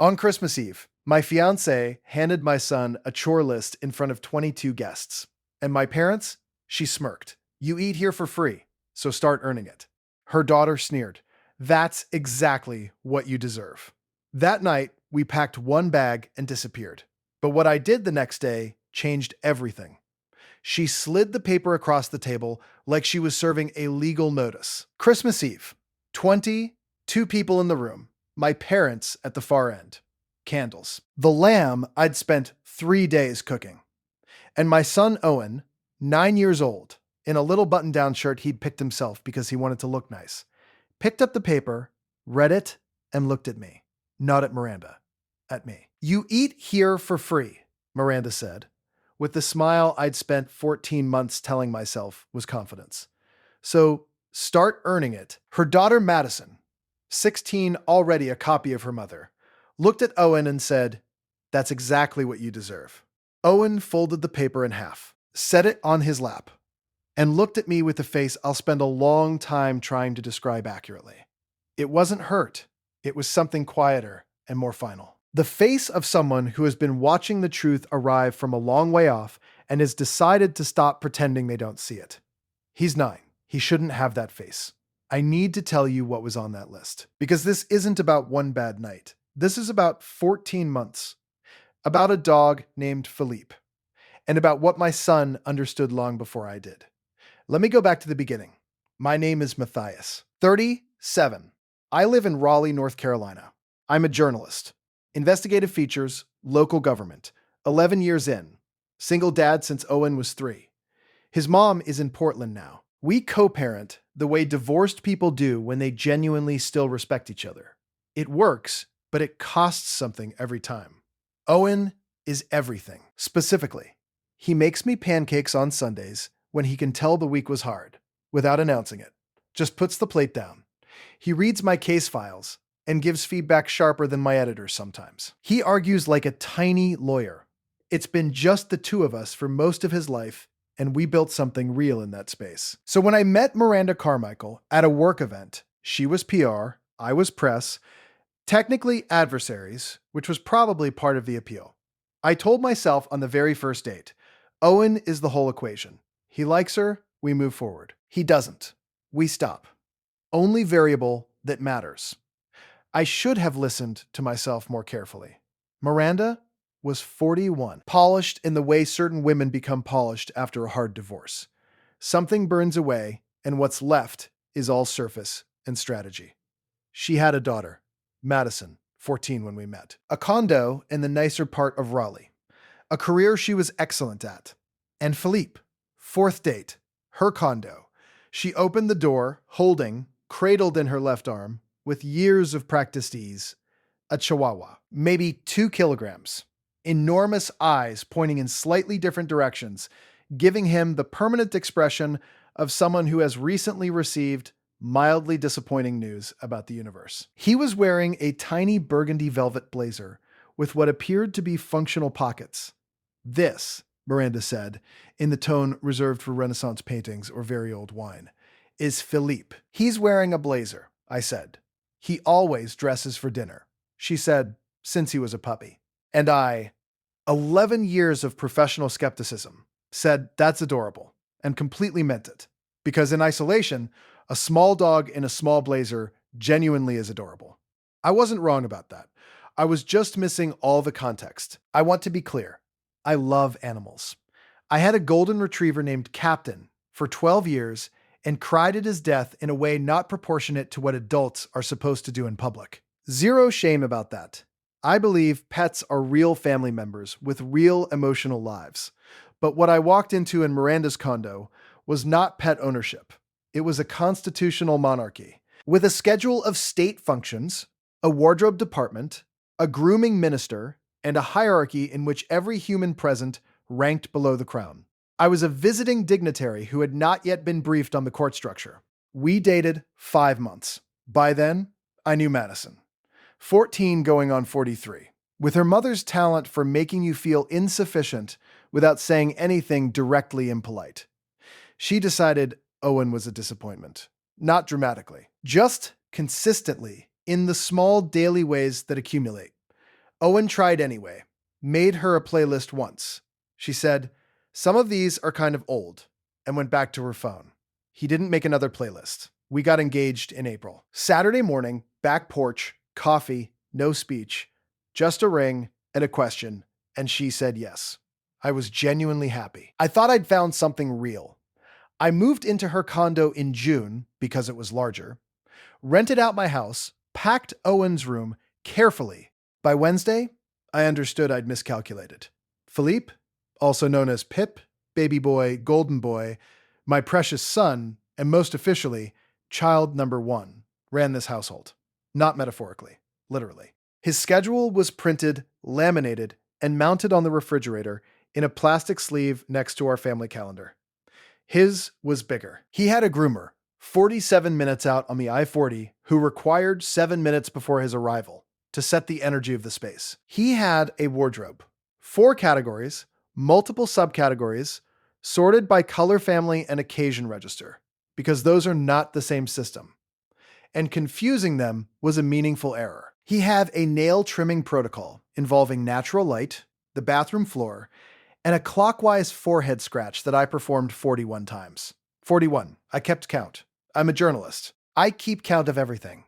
On Christmas Eve, my fiancée handed my son a chore list in front of 22 guests. And my parents? She smirked. You eat here for free, so start earning it. Her daughter sneered. That's exactly what you deserve. That night, we packed one bag and disappeared. But what I did the next day changed everything. She slid the paper across the table like she was serving a legal notice. Christmas Eve, 22 people in the room, my parents at the far end. Candles. The lamb I'd spent 3 days cooking. And my son Owen, 9 years old, in a little button-down shirt he'd picked himself because he wanted to look nice, picked up the paper, read it, and looked at me. Not at Miranda. At me. You eat here for free, Miranda said, with the smile I'd spent 14 months telling myself was confidence. So start earning it. Her daughter Madison, 16, already a copy of her mother, looked at Owen and said, "That's exactly what you deserve." Owen folded the paper in half, set it on his lap, and looked at me with a face I'll spend a long time trying to describe accurately. It wasn't hurt. It was something quieter and more final. The face of someone who has been watching the truth arrive from a long way off and has decided to stop pretending they don't see it. He's 9. He shouldn't have that face. I need to tell you what was on that list, because this isn't about one bad night. This is about 14 months, about a dog named Philippe, and about what my son understood long before I did. Let me go back to the beginning. My name is Matthias, 37. I live in Raleigh, North Carolina. I'm a journalist. Investigative features, local government. 11 years in. Single dad since Owen was 3. His mom is in Portland now. We co-parent the way divorced people do when they genuinely still respect each other. It works, but it costs something every time. Owen is everything. Specifically, he makes me pancakes on Sundays when he can tell the week was hard, without announcing it. Just puts the plate down. He reads my case files and gives feedback sharper than my editors sometimes. He argues like a tiny lawyer. It's been just the two of us for most of his life, and we built something real in that space. So when I met Miranda Carmichael at a work event, she was PR, I was press, technically adversaries, which was probably part of the appeal. I told myself on the very first date, Owen is the whole equation. He likes her, we move forward. He doesn't. We stop. Only variable that matters. I should have listened to myself more carefully. Miranda was 41, polished in the way certain women become polished after a hard divorce. Something burns away, and what's left is all surface and strategy. She had a daughter, Madison, 14 when we met, a condo in the nicer part of Raleigh, a career she was excellent at, and Philippe, 4th date, her condo. She opened the door, holding, cradled in her left arm, with years of practiced ease, a chihuahua, maybe 2 kilograms, enormous eyes pointing in slightly different directions, giving him the permanent expression of someone who has recently received mildly disappointing news about the universe. He was wearing a tiny burgundy velvet blazer with what appeared to be functional pockets. This, Miranda said, in the tone reserved for Renaissance paintings or very old wine, is Philippe. He's wearing a blazer, I said. He always dresses for dinner, she said, since he was a puppy. And I, 11 years of professional skepticism, said that's adorable, and completely meant it. Because in isolation, a small dog in a small blazer genuinely is adorable. I wasn't wrong about that. I was just missing all the context. I want to be clear. I love animals. I had a golden retriever named Captain for 12 years and cried at his death in a way not proportionate to what adults are supposed to do in public. Zero shame about that. I believe pets are real family members with real emotional lives. But what I walked into in Miranda's condo was not pet ownership. It was a constitutional monarchy with a schedule of state functions, a wardrobe department, a grooming minister, and a hierarchy in which every human present ranked below the crown. I was a visiting dignitary who had not yet been briefed on the court structure. We dated 5 months. By then, I knew Madison. 14 going on 43. With her mother's talent for making you feel insufficient without saying anything directly impolite. She decided Owen was a disappointment. Not dramatically. Just consistently, in the small daily ways that accumulate. Owen tried anyway, made her a playlist once. She said, "Some of these are kind of old," and went back to her phone. He didn't make another playlist. We got engaged in April. Saturday morning, back porch, coffee, no speech, just a ring and a question, and she said yes. I was genuinely happy. I thought I'd found something real. I moved into her condo in June because it was larger, rented out my house, packed Owen's room carefully. By Wednesday, I understood I'd miscalculated. Philippe, also known as Pip, baby boy, golden boy, my precious son, and most officially, child number 1, ran this household. Not metaphorically, literally. His schedule was printed, laminated, and mounted on the refrigerator in a plastic sleeve next to our family calendar. His was bigger. He had a groomer, 47 minutes out on the I-40, who required 7 minutes before his arrival to set the energy of the space. He had a wardrobe, 4 categories, multiple subcategories, sorted by color family and occasion register, because those are not the same system. And confusing them was a meaningful error. He had a nail trimming protocol involving natural light, the bathroom floor, and a clockwise forehead scratch that I performed 41 times. 41. I kept count. I'm a journalist. I keep count of everything.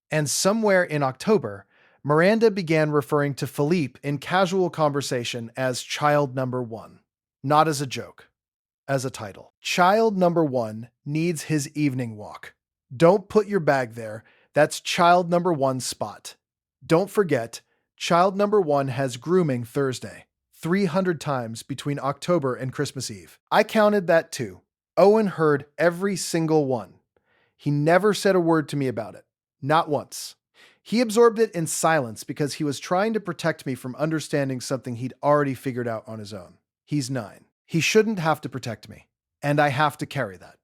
And somewhere in October, Miranda began referring to Philippe in casual conversation as child number 1. Not as a joke, as a title. Child number 1 needs his evening walk. Don't put your bag there. That's child number 1's spot. Don't forget, child number 1 has grooming Thursday, 300 times between October and Christmas Eve. I counted that too. Owen heard every single one. He never said a word to me about it. Not once. He absorbed it in silence because he was trying to protect me from understanding something he'd already figured out on his own. He's 9. He shouldn't have to protect me. And I have to carry that.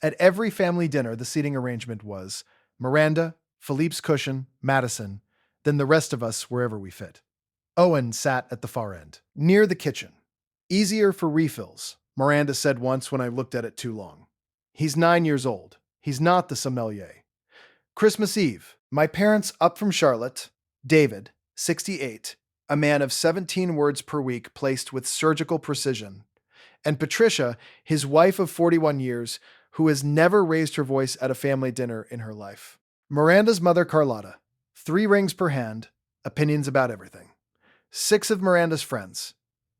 At every family dinner, the seating arrangement was Miranda, Philippe's cushion, Madison, then the rest of us wherever we fit. Owen sat at the far end, near the kitchen. Easier for refills, Miranda said once when I looked at it too long. He's 9 years old. He's not the sommelier. Christmas Eve, my parents up from Charlotte, David, 68, a man of 17 words per week placed with surgical precision, and Patricia, his wife of 41 years, who has never raised her voice at a family dinner in her life. Miranda's mother, Carlotta, 3 rings per hand, opinions about everything. 6 of Miranda's friends,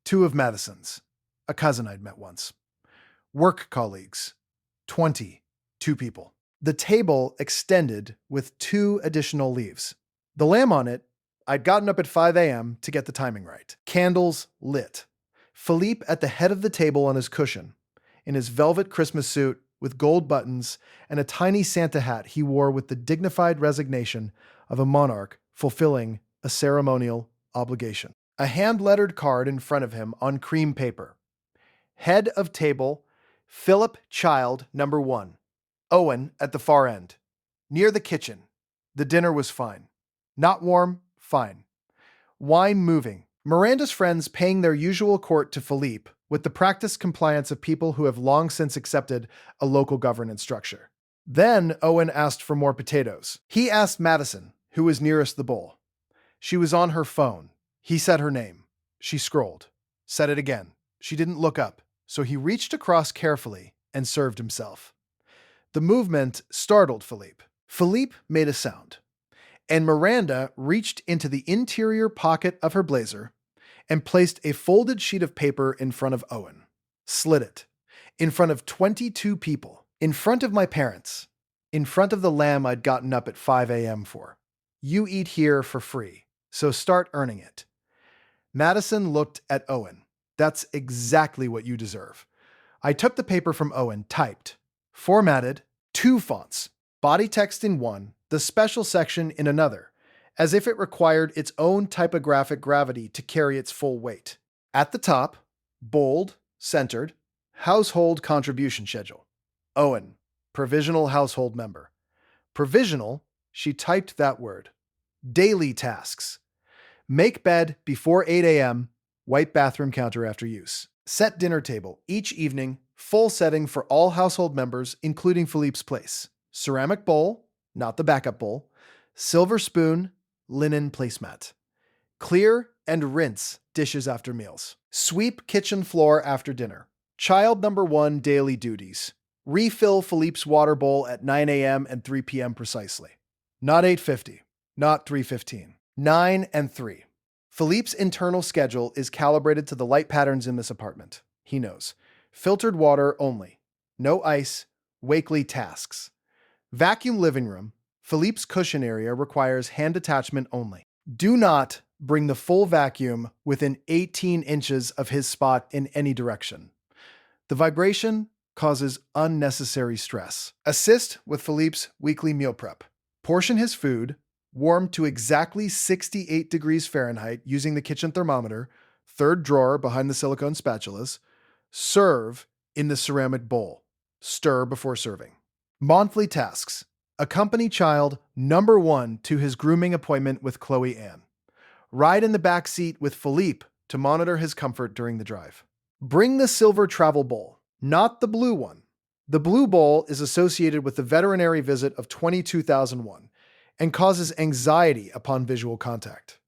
2 of Madison's, a cousin I'd met once. Work colleagues, 22 people. The table extended with 2 additional leaves. The lamb on it, I'd gotten up at 5 a.m. to get the timing right. Candles lit. Philippe at the head of the table on his cushion, in his velvet Christmas suit with gold buttons and a tiny Santa hat he wore with the dignified resignation of a monarch fulfilling a ceremonial obligation. A hand-lettered card in front of him on cream paper. Head of table, Philip Child, number 1. Owen at the far end. Near the kitchen. The dinner was fine. Not warm, fine. Wine moving. Miranda's friends paying their usual court to Philippe with the practiced compliance of people who have long since accepted a local governance structure. Then Owen asked for more potatoes. He asked Madison, who was nearest the bowl. She was on her phone. He said her name. She scrolled. Said it again. She didn't look up, so he reached across carefully and served himself. The movement startled Philippe. Philippe made a sound, and Miranda reached into the interior pocket of her blazer and placed a folded sheet of paper in front of Owen. Slid it. In front of 22 people. In front of my parents. In front of the lamb I'd gotten up at 5 a.m. for. You eat here for free, so start earning it. Madison looked at Owen. That's exactly what you deserve. I took the paper from Owen, typed, formatted, 2 fonts, body text in one, the special section in another, as if it required its own typographic gravity to carry its full weight. At the top, bold, centered, household contribution schedule. Owen, provisional household member. Provisional, she typed that word. Daily tasks. Make bed before 8 a.m., wipe bathroom counter after use. Set dinner table each evening, full setting for all household members, including Philippe's place. Ceramic bowl, not the backup bowl. Silver spoon, linen placemat. Clear and rinse dishes after meals. Sweep kitchen floor after dinner. Child number 1 daily duties. Refill Philippe's water bowl at 9 a.m. and 3 p.m. precisely. Not 8:50, not 3:15. 9 and 3. Philippe's internal schedule is calibrated to the light patterns in this apartment. He knows. Filtered water only. No ice. Wakely tasks. Vacuum living room. Philippe's cushion area requires hand attachment only. Do not bring the full vacuum within 18 inches of his spot in any direction. The vibration causes unnecessary stress. Assist with Philippe's weekly meal prep. Portion his food, warm to exactly 68 degrees Fahrenheit using the kitchen thermometer, third drawer behind the silicone spatulas. Serve in the ceramic bowl. Stir before serving. Monthly tasks. Accompany child number 1 to his grooming appointment with Chloe Ann. Ride in the back seat with Philippe to monitor his comfort during the drive. Bring the silver travel bowl, not the blue one. The blue bowl is associated with the veterinary visit of 2001 and causes anxiety upon visual contact.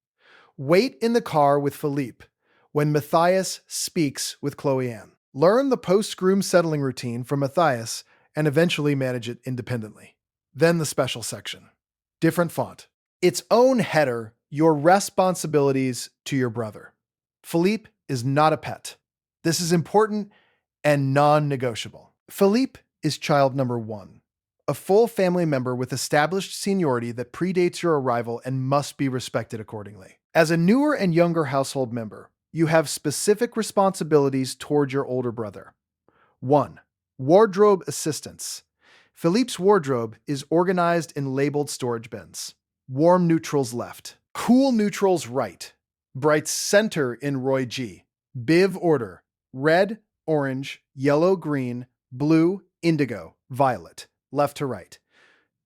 Wait in the car with Philippe when Matthias speaks with Chloe Ann. Learn the post-groom settling routine from Matthias and eventually manage it independently. Then the special section. Different font. Its own header, your responsibilities to your brother. Philippe is not a pet. This is important and non-negotiable. Philippe is child number 1, a full family member with established seniority that predates your arrival and must be respected accordingly. As a newer and younger household member, you have specific responsibilities toward your older brother. 1. Wardrobe assistance. Philippe's wardrobe is organized in labeled storage bins. Warm neutrals left. Cool neutrals right. Brights center in Roy G. Biv order. Red, orange, yellow, green, blue, indigo, violet. Left to right.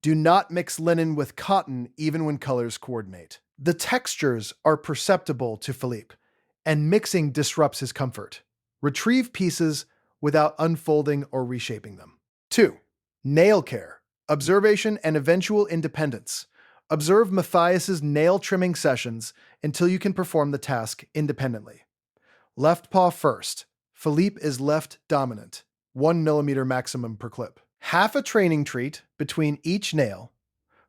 Do not mix linen with cotton even when colors coordinate. The textures are perceptible to Philippe, and mixing disrupts his comfort. Retrieve pieces without unfolding or reshaping them. 2. Nail care. Observation and eventual independence. Observe Matthias's nail trimming sessions until you can perform the task independently. Left paw first. Philippe is left dominant. 1 millimeter maximum per clip. Half a training treat between each nail.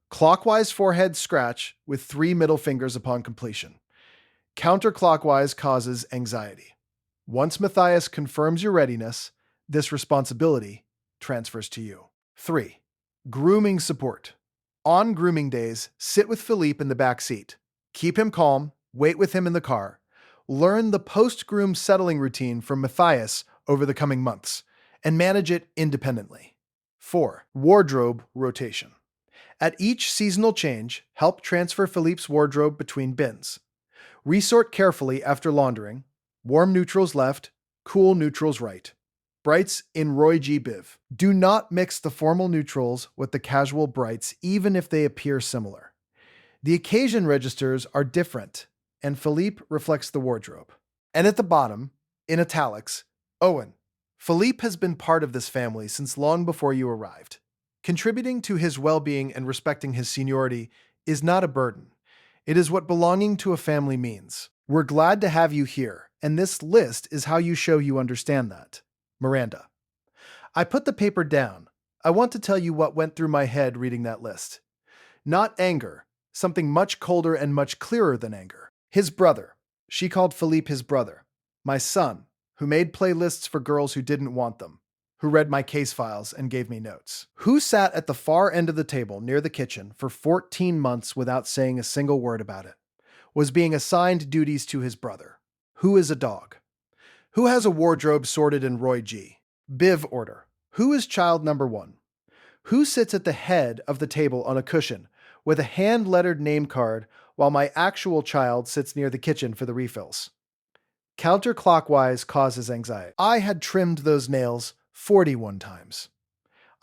Clockwise forehead scratch with 3 middle fingers upon completion. Counterclockwise causes anxiety. Once Matthias confirms your readiness, this responsibility transfers to you. 3. Grooming support. On grooming days, sit with Philippe in the back seat. Keep him calm, wait with him in the car. Learn the post-groom settling routine from Matthias over the coming months, and manage it independently. 4. Wardrobe rotation. At each seasonal change, help transfer Philippe's wardrobe between bins. Resort carefully after laundering. Warm neutrals left, cool neutrals right. Brights in Roy G. Biv. Do not mix the formal neutrals with the casual brights, even if they appear similar. The occasion registers are different, and Philippe reflects the wardrobe. And at the bottom, in italics, Owen. Philippe has been part of this family since long before you arrived. Contributing to his well-being and respecting his seniority is not a burden. It is what belonging to a family means. We're glad to have you here, and this list is how you show you understand that. Miranda. I put the paper down. I want to tell you what went through my head reading that list. Not anger, something much colder and much clearer than anger. His brother. She called Philippe his brother. My son, who made playlists for girls who didn't want them, who read my case files and gave me notes, who sat at the far end of the table near the kitchen for 14 months without saying a single word about it, was being assigned duties to his brother, who is a dog, who has a wardrobe sorted in Roy G. Biv order, who is child number 1, who sits at the head of the table on a cushion with a hand-lettered name card while my actual child sits near the kitchen for the refills. Counterclockwise causes anxiety. I had trimmed those nails 41 times.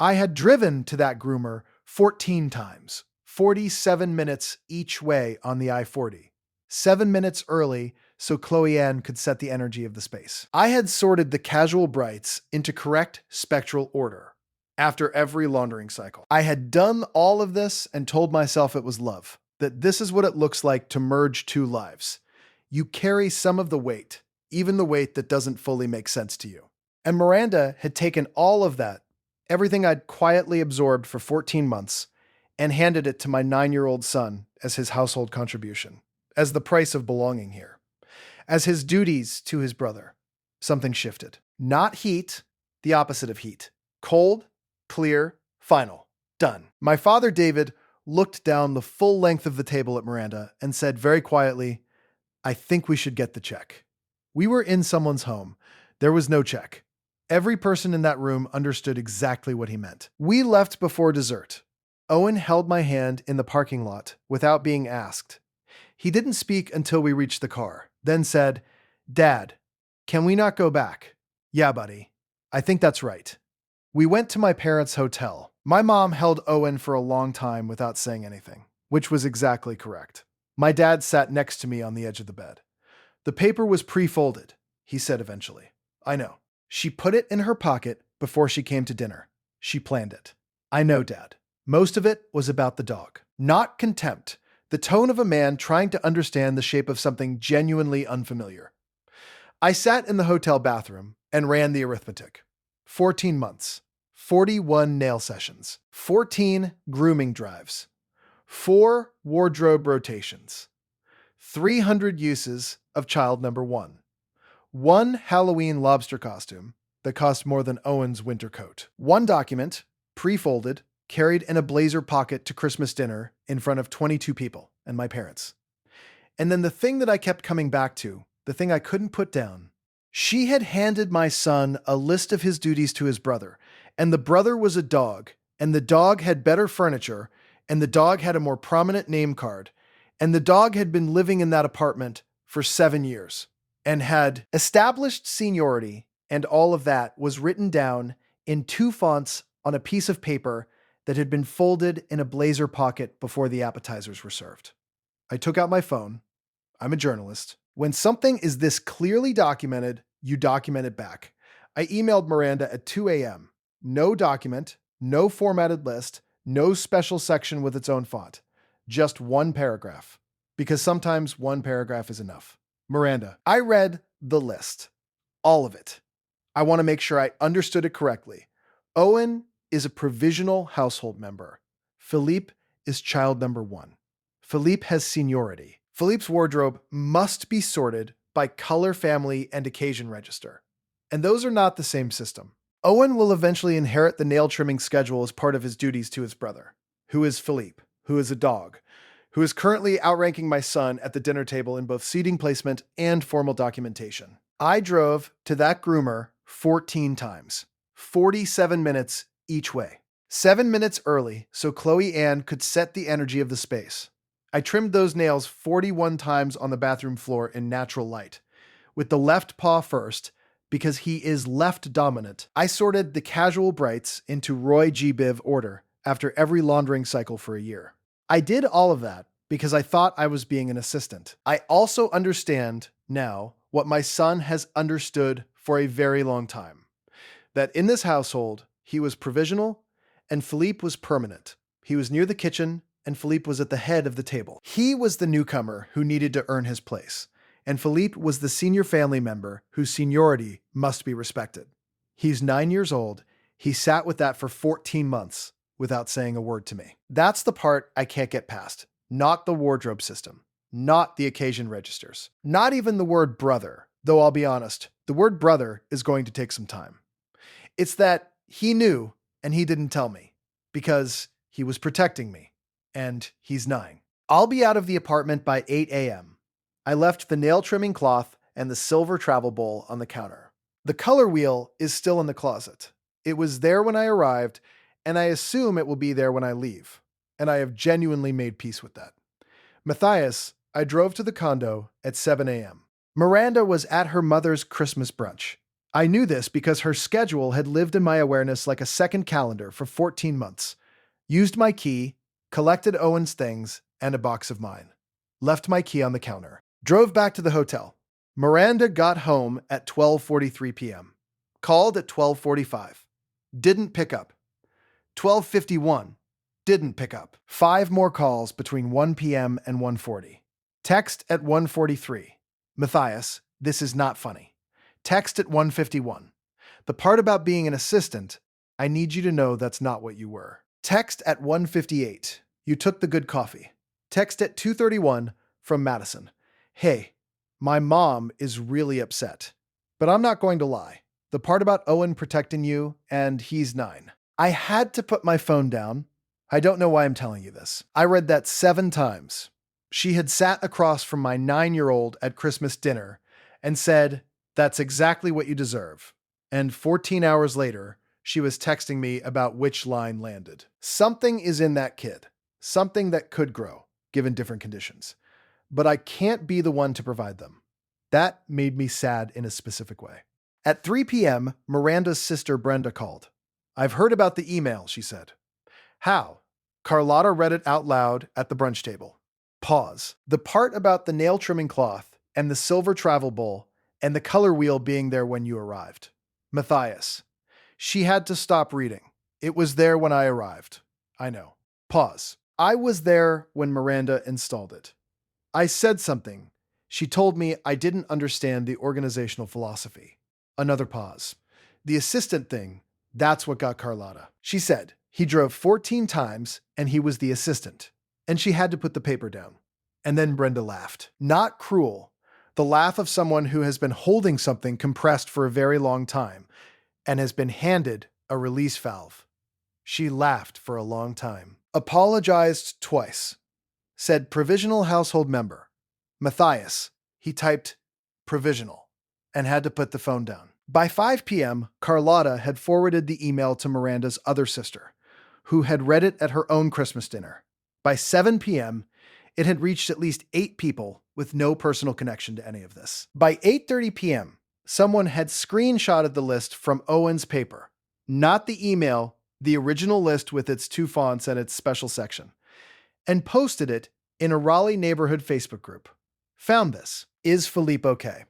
I had driven to that groomer 14 times, 47 minutes each way on the I-40. 7 minutes early so Chloe Ann could set the energy of the space. I had sorted the casual brights into correct spectral order after every laundering cycle. I had done all of this and told myself it was love, that this is what it looks like to merge 2 lives. You carry some of the weight, even the weight that doesn't fully make sense to you. And Miranda had taken all of that, everything I'd quietly absorbed for 14 months, and handed it to my 9-year-old son as his household contribution, as the price of belonging here, as his duties to his brother. Something shifted. Not heat, the opposite of heat. Cold, clear, final. Done. My father, David, looked down the full length of the table at Miranda and said very quietly, "I think we should get the check." We were in someone's home. There was no check. Every person in that room understood exactly what he meant. We left before dessert. Owen held my hand in the parking lot without being asked. He didn't speak until we reached the car, then said, "Dad, can we not go back?" "Yeah, buddy. I think that's right." We went to my parents' hotel. My mom held Owen for a long time without saying anything, which was exactly correct. My dad sat next to me on the edge of the bed. "The paper was pre-folded," he said eventually. "I know. She put it in her pocket before she came to dinner. She planned it." "I know, Dad." Most of it was about the dog. Not contempt, the tone of a man trying to understand the shape of something genuinely unfamiliar. I sat in the hotel bathroom and ran the arithmetic. 14 months, 41 nail sessions, 14 grooming drives, 4 wardrobe rotations, 300 uses of child number 1 Halloween lobster costume that cost more than Owen's winter coat, 1 document, pre-folded, carried in a blazer pocket to Christmas dinner in front of 22 people and my parents. And then the thing that I kept coming back to, the thing I couldn't put down. She had handed my son a list of his duties to his brother, and the brother was a dog, and the dog had better furniture, and the dog had a more prominent name card, and the dog had been living in that apartment for 7 years, and had established seniority, and all of that was written down in 2 fonts on a piece of paper that had been folded in a blazer pocket before the appetizers were served. I took out my phone. I'm a journalist. When something is this clearly documented, you document it back. I emailed Miranda at 2 a.m. No document, no formatted list, no special section with its own font. Just 1 paragraph. Because sometimes 1 paragraph is enough. Miranda, I read the list. All of it. I want to make sure I understood it correctly. Owen is a provisional household member. Philippe is child number 1. Philippe has seniority. Philippe's wardrobe must be sorted by color, family, and occasion register. And those are not the same system. Owen will eventually inherit the nail trimming schedule as part of his duties to his brother, who is Philippe, who is a dog, who is currently outranking my son at the dinner table in both seating placement and formal documentation. I drove to that groomer 14 times, 47 minutes each way. 7 minutes early so Chloe Ann could set the energy of the space. I trimmed those nails 41 times on the bathroom floor in natural light. With the left paw first, because he is left dominant, I sorted the casual brights into Roy G. Biv order after every laundering cycle for a year. I did all of that because I thought I was being an assistant. I also understand now what my son has understood for a very long time. That in this household, he was provisional and Philippe was permanent. He was near the kitchen and Philippe was at the head of the table. He was the newcomer who needed to earn his place, and Philippe was the senior family member whose seniority must be respected. He's 9 years old. He sat with that for 14 months without saying a word to me. That's the part I can't get past. Not the wardrobe system, not the occasion registers, not even the word brother, though I'll be honest, the word brother is going to take some time. It's that he knew and he didn't tell me because he was protecting me. And he's 9. I'll be out of the apartment by 8 a.m. I left the nail trimming cloth and the silver travel bowl on the counter. The color wheel is still in the closet. It was there when I arrived, and I assume it will be there when I leave. And I have genuinely made peace with that. Matthias, I drove to the condo at 7 a.m. Miranda was at her mother's Christmas brunch. I knew this because her schedule had lived in my awareness like a second calendar for 14 months. Used my key, collected Owen's things, and a box of mine. Left my key on the counter. Drove back to the hotel. Miranda got home at 12:43 p.m. Called at 12:45. Didn't pick up. 12:51. Didn't pick up. 5 more calls between 1 p.m. and 1:40. Text at 1:43. Matthias, this is not funny. Text at 1:51. The part about being an assistant, I need you to know that's not what you were. Text at 1:58. You took the good coffee. Text at 2:31 from Madison. Hey, my mom is really upset. But I'm not going to lie. The part about Owen protecting you, and he's 9. I had to put my phone down. I don't know why I'm telling you this. I read that 7 times. She had sat across from my 9-year-old at Christmas dinner and said, "That's exactly what you deserve." And 14 hours later, she was texting me about which line landed. Something is in that kid. Something that could grow, given different conditions. But I can't be the one to provide them. That made me sad in a specific way. At 3 p.m., Miranda's sister Brenda called. "I've heard about the email," she said. "How?" Carlotta read it out loud at the brunch table. Pause. The part about the nail trimming cloth and the silver travel bowl and the color wheel being there when you arrived. Matthias. She had to stop reading. It was there when I arrived. I know. Pause. I was there when Miranda installed it. I said something. She told me I didn't understand the organizational philosophy. Another pause. The assistant thing, that's what got Carlotta. She said he drove 14 times and he was the assistant. And she had to put the paper down. And then Brenda laughed. Not cruel. The laugh of someone who has been holding something compressed for a very long time and has been handed a release valve. She laughed for a long time. Apologized twice. Said provisional household member. Matthias. He typed provisional and had to put the phone down. By 5 p.m., Carlotta had forwarded the email to Miranda's other sister, who had read it at her own Christmas dinner. By 7 p.m., it had reached at least 8 people with no personal connection to any of this. By 8:30 p.m., someone had screenshotted the list from Owen's paper, not the email, the original list with its 2 fonts and its special section, and posted it in a Raleigh neighborhood Facebook group. Found this. Is Philippe okay?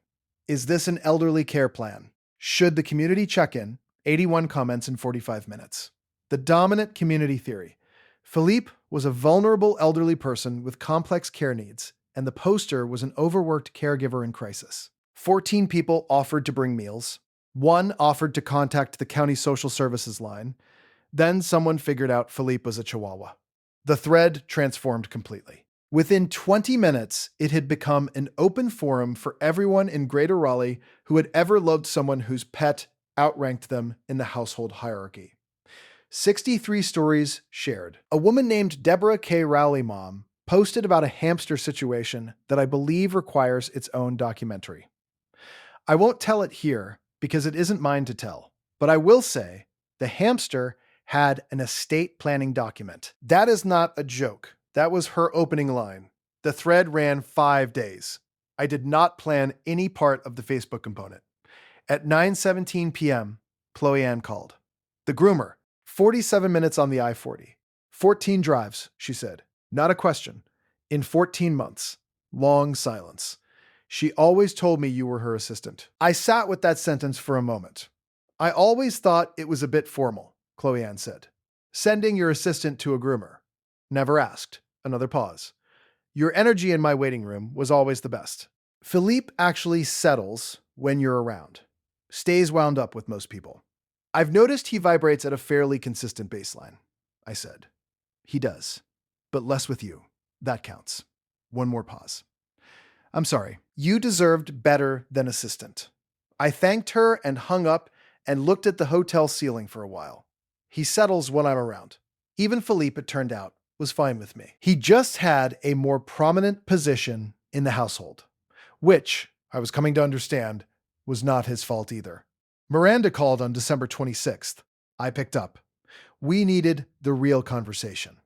Is this an elderly care plan? Should the community check in? 81 comments in 45 minutes. The dominant community theory. Philippe was a vulnerable elderly person with complex care needs, and the poster was an overworked caregiver in crisis. 14 people offered to bring meals. 1 offered to contact the county social services line. Then someone figured out Philippe was a Chihuahua. The thread transformed completely. Within 20 minutes, it had become an open forum for everyone in Greater Raleigh who had ever loved someone whose pet outranked them in the household hierarchy. 63 stories shared. A woman named Deborah K. Rowley Mom posted about a hamster situation that I believe requires its own documentary. I won't tell it here because it isn't mine to tell, but I will say the hamster had an estate planning document. That is not a joke. That was her opening line. The thread ran 5 days. I did not plan any part of the Facebook component. At 9:17 p.m., Chloe Ann called. The groomer, 47 minutes on the I-40. 14 drives, she said. Not a question. In 14 months. Long silence. She always told me you were her assistant. I sat with that sentence for a moment. I always thought it was a bit formal, Chloe Ann said. Sending your assistant to a groomer. Never asked. Another pause. Your energy in my waiting room was always the best. Philippe actually settles when you're around. Stays wound up with most people. I've noticed he vibrates at a fairly consistent baseline, I said. He does, but less with you. That counts. One more pause. I'm sorry. You deserved better than assistant. I thanked her and hung up and looked at the hotel ceiling for a while. He settles when I'm around. Even Philippe, it turned out, was fine with me. He just had a more prominent position in the household, which, I was coming to understand, was not his fault either. Miranda called on December 26th. I picked up. We needed the real conversation.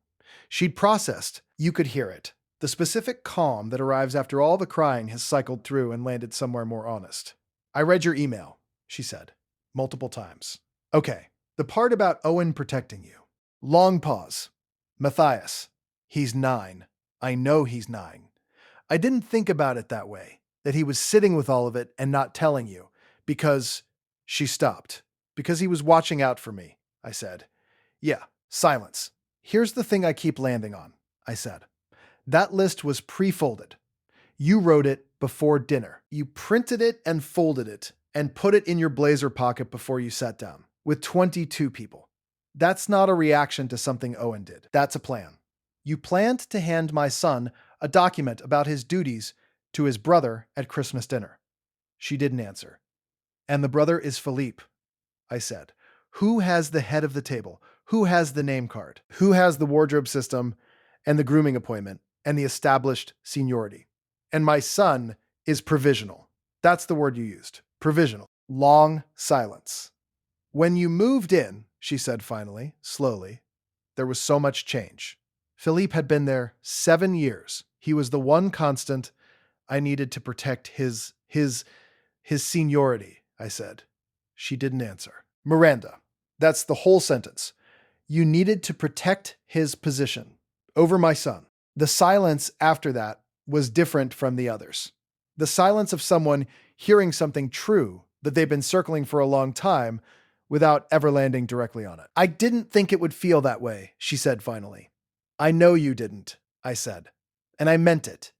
She'd processed, you could hear it. The specific calm that arrives after all the crying has cycled through and landed somewhere more honest. I read your email, she said, multiple times. Okay, the part about Owen protecting you. Long pause. Matthias. He's 9. I know he's 9. I didn't think about it that way, that he was sitting with all of it and not telling you, because she stopped. Because he was watching out for me, I said. Yeah, silence. Here's the thing I keep landing on, I said. That list was pre-folded. You wrote it before dinner. You printed it and folded it and put it in your blazer pocket before you sat down with 22 people. That's not a reaction to something Owen did. That's a plan. You planned to hand my son a document about his duties to his brother at Christmas dinner. She didn't answer. And the brother is Philippe, I said. Who has the head of the table? Who has the name card? Who has the wardrobe system and the grooming appointment and the established seniority? And my son is provisional. That's the word you used. Provisional. Long silence. When you moved in, she said finally, slowly, there was so much change. Philippe had been there 7 years. He was the one constant. I needed to protect his seniority, I said. She didn't answer. Miranda, that's the whole sentence. You needed to protect his position over my son. The silence after that was different from the others. The silence of someone hearing something true that they've been circling for a long time without ever landing directly on it. I didn't think it would feel that way, she said finally. I know you didn't, I said. And I meant it.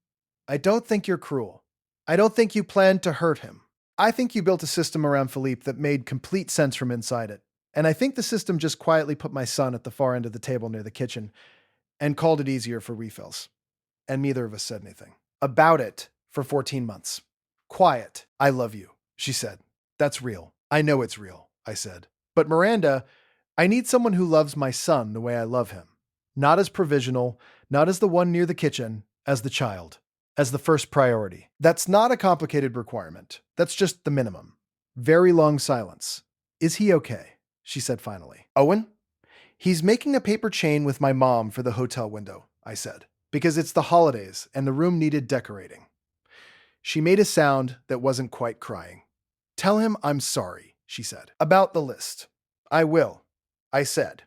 I don't think you're cruel. I don't think you planned to hurt him. I think you built a system around Philippe that made complete sense from inside it. And I think the system just quietly put my son at the far end of the table near the kitchen and called it easier for refills. And neither of us said anything about it for 14 months. Quiet. I love you, she said. That's real. I know it's real, I said. But Miranda, I need someone who loves my son the way I love him. Not as provisional, not as the one near the kitchen, as the child, as the first priority. That's not a complicated requirement. That's just the minimum. Very long silence. Is he okay? She said finally. Owen? He's making a paper chain with my mom for the hotel window, I said, because it's the holidays and the room needed decorating. She made a sound that wasn't quite crying. Tell him I'm sorry, she said. About the list. I will, I said.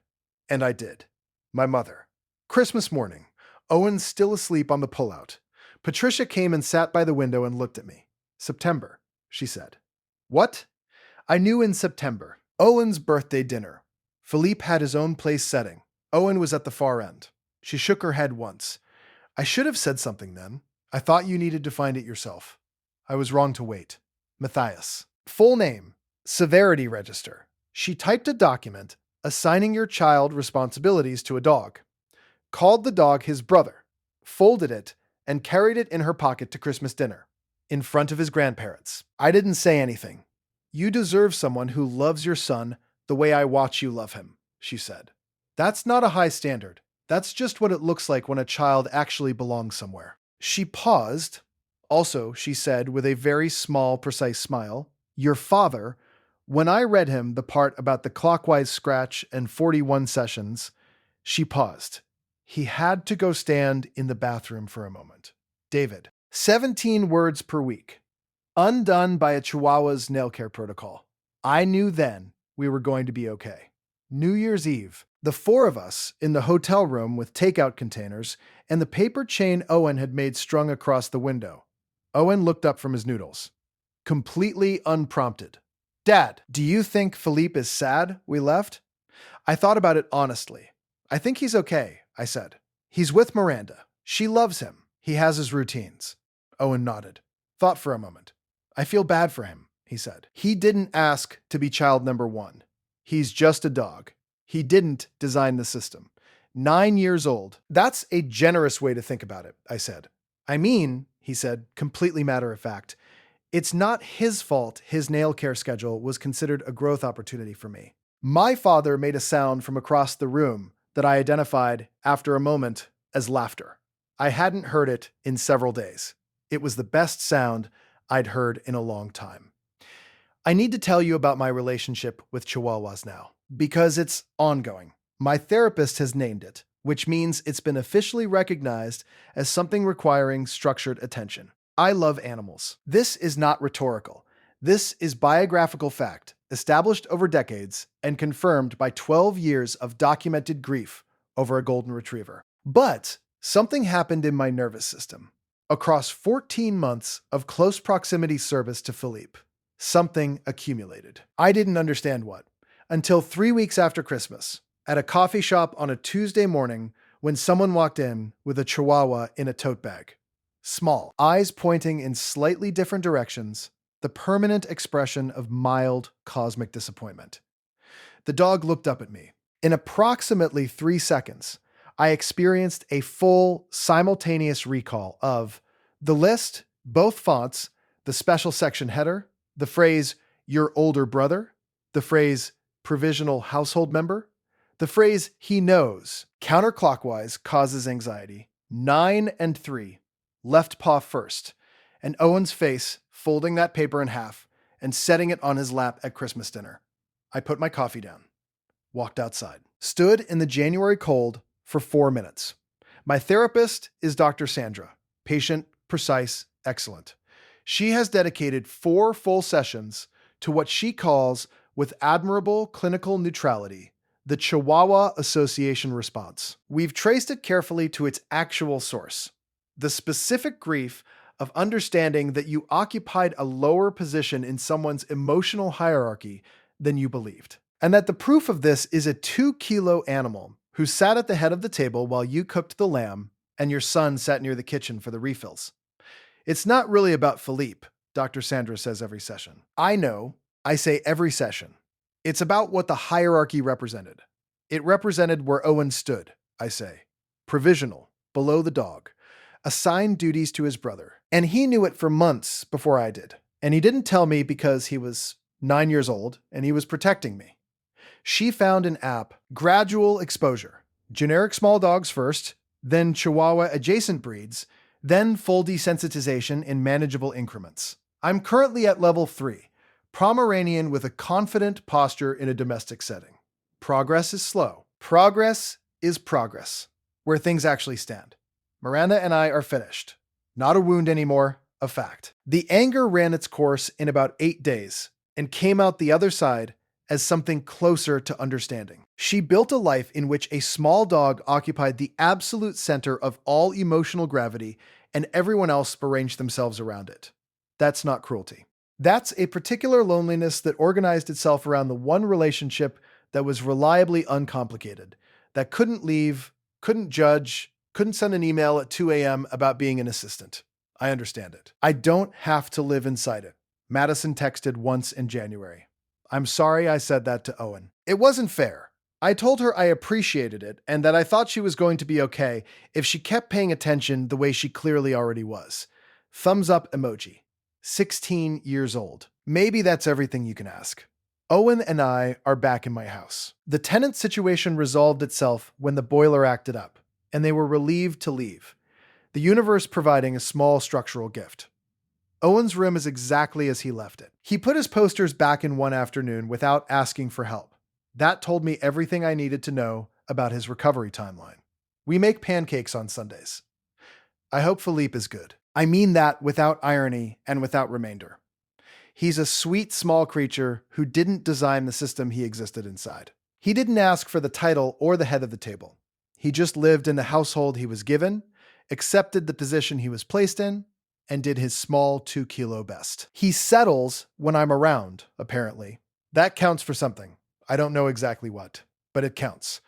And I did. My mother. Christmas morning. Owen's still asleep on the pullout. Patricia came and sat by the window and looked at me. September, she said. What? I knew in September. Owen's birthday dinner. Philippe had his own place setting. Owen was at the far end. She shook her head once. I should have said something then. I thought you needed to find it yourself. I was wrong to wait. Matthias. Full name. Severity register. She typed a document assigning your child responsibilities to a dog. Called the dog his brother. Folded it and carried it in her pocket to Christmas dinner. In front of his grandparents. I didn't say anything. You deserve someone who loves your son the way I watch you love him, she said. That's not a high standard. That's just what it looks like when a child actually belongs somewhere. She paused. Also, she said with a very small, precise smile, your father, when I read him the part about the clockwise scratch and 41 sessions, she paused. He had to go stand in the bathroom for a moment. David, 17 words per week. Undone by a Chihuahua's nail care protocol. I knew then we were going to be okay. New Year's Eve, the four of us in the hotel room with takeout containers and the paper chain Owen had made strung across the window. Owen looked up from his noodles. Completely unprompted. Dad, do you think Philippe is sad we left? I thought about it honestly. I think he's okay, I said. He's with Miranda. She loves him. He has his routines. Owen nodded. Thought for a moment. I feel bad for him, he said. He didn't ask to be child number one. He's just a dog. He didn't design the system. 9 years old. That's a generous way to think about it, I said. I mean, he said, completely matter of fact, it's not his fault his nail care schedule was considered a growth opportunity for me. My father made a sound from across the room that I identified after a moment as laughter. I hadn't heard it in several days. It was the best sound I'd heard in a long time. I need to tell you about my relationship with Chihuahuas now, because it's ongoing. My therapist has named it, which means it's been officially recognized as something requiring structured attention. I love animals. This is not rhetorical. This is biographical fact, established over decades and confirmed by 12 years of documented grief over a golden retriever. But something happened in my nervous system. Across 14 months of close proximity service to Philippe, something accumulated. I didn't understand what, until 3 weeks after Christmas, at a coffee shop on a Tuesday morning when someone walked in with a Chihuahua in a tote bag. Small, eyes pointing in slightly different directions, the permanent expression of mild cosmic disappointment. The dog looked up at me. In approximately 3 seconds, I experienced a full, simultaneous recall of the list, both fonts, the special section header, the phrase, your older brother, the phrase, provisional household member, the phrase, he knows, counterclockwise causes anxiety, 9 and 3, left paw first, and Owen's face folding that paper in half and setting it on his lap at Christmas dinner. I put my coffee down, walked outside, stood in the January cold for 4 minutes. My therapist is Dr. Sandra, patient, precise, excellent. She has dedicated 4 full sessions to what she calls, with admirable clinical neutrality, the Chihuahua Association response. We've traced it carefully to its actual source, the specific grief of understanding that you occupied a lower position in someone's emotional hierarchy than you believed. And that the proof of this is a 2-kilo animal who sat at the head of the table while you cooked the lamb and your son sat near the kitchen for the refills. It's not really about Philippe, Dr. Sandra says every session. I know, I say every session. It's about what the hierarchy represented. It represented where Owen stood, I say. Provisional, below the dog. Assigned duties to his brother. And he knew it for months before I did. And he didn't tell me because he was 9 years old and he was protecting me. She found an app, gradual exposure. Generic small dogs first, then Chihuahua adjacent breeds, then full desensitization in manageable increments. I'm currently at level 3, Pomeranian with a confident posture in a domestic setting. Progress is slow. Progress is progress, where things actually stand. Miranda and I are finished. Not a wound anymore, a fact. The anger ran its course in about 8 days and came out the other side as something closer to understanding. She built a life in which a small dog occupied the absolute center of all emotional gravity and everyone else arranged themselves around it. That's not cruelty. That's a particular loneliness that organized itself around the one relationship that was reliably uncomplicated, that couldn't leave, couldn't judge, couldn't send an email at 2 a.m. about being an assistant. I understand it. I don't have to live inside it. Madison texted once in January. I'm sorry I said that to Owen. It wasn't fair. I told her I appreciated it and that I thought she was going to be okay if she kept paying attention the way she clearly already was. Thumbs up emoji. 16 years old. Maybe that's everything you can ask. Owen and I are back in my house. The tenant situation resolved itself when the boiler acted up, and they were relieved to leave, the universe providing a small structural gift. Owen's room is exactly as he left it. He put his posters back in one afternoon without asking for help. That told me everything I needed to know about his recovery timeline. We make pancakes on Sundays. I hope Philippe is good. I mean that without irony and without remainder. He's a sweet small creature who didn't design the system he existed inside. He didn't ask for the title or the head of the table. He just lived in the household he was given, accepted the position he was placed in, and did his small 2-kilo best. He settles when I'm around, apparently. That counts for something. I don't know exactly what, but it counts.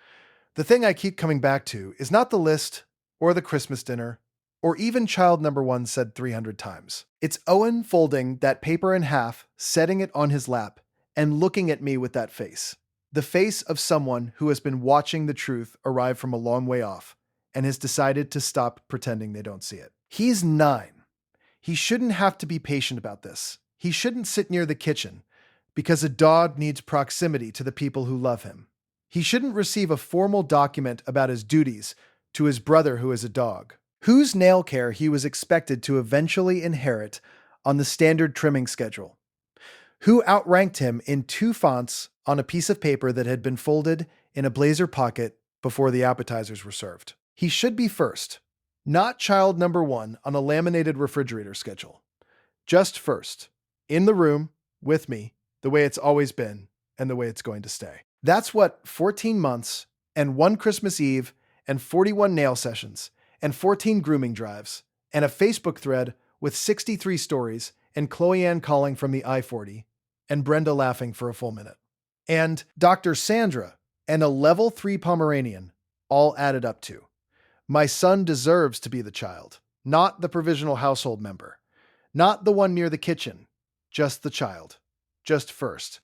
The thing I keep coming back to is not the list or the Christmas dinner or even child number 1 said 300 times. It's Owen folding that paper in half, setting it on his lap, and looking at me with that face. The face of someone who has been watching the truth arrive from a long way off and has decided to stop pretending they don't see it. He's 9. He shouldn't have to be patient about this. He shouldn't sit near the kitchen because a dog needs proximity to the people who love him. He shouldn't receive a formal document about his duties to his brother who is a dog, whose nail care he was expected to eventually inherit on the standard trimming schedule, who outranked him in 2 fonts on a piece of paper that had been folded in a blazer pocket before the appetizers were served. He should be first, not child number 1 on a laminated refrigerator schedule. Just first, in the room, with me, the way it's always been, and the way it's going to stay. That's what 14 months, and 1 Christmas Eve, and 41 nail sessions, and 14 grooming drives, and a Facebook thread with 63 stories, and Chloe Ann calling from the I-40, and Brenda laughing for a full minute. And Dr. Sandra, and a level 3 Pomeranian, all added up to. My son deserves to be the child, Not the provisional household member. Not the one near the kitchen. Just the child. Just first.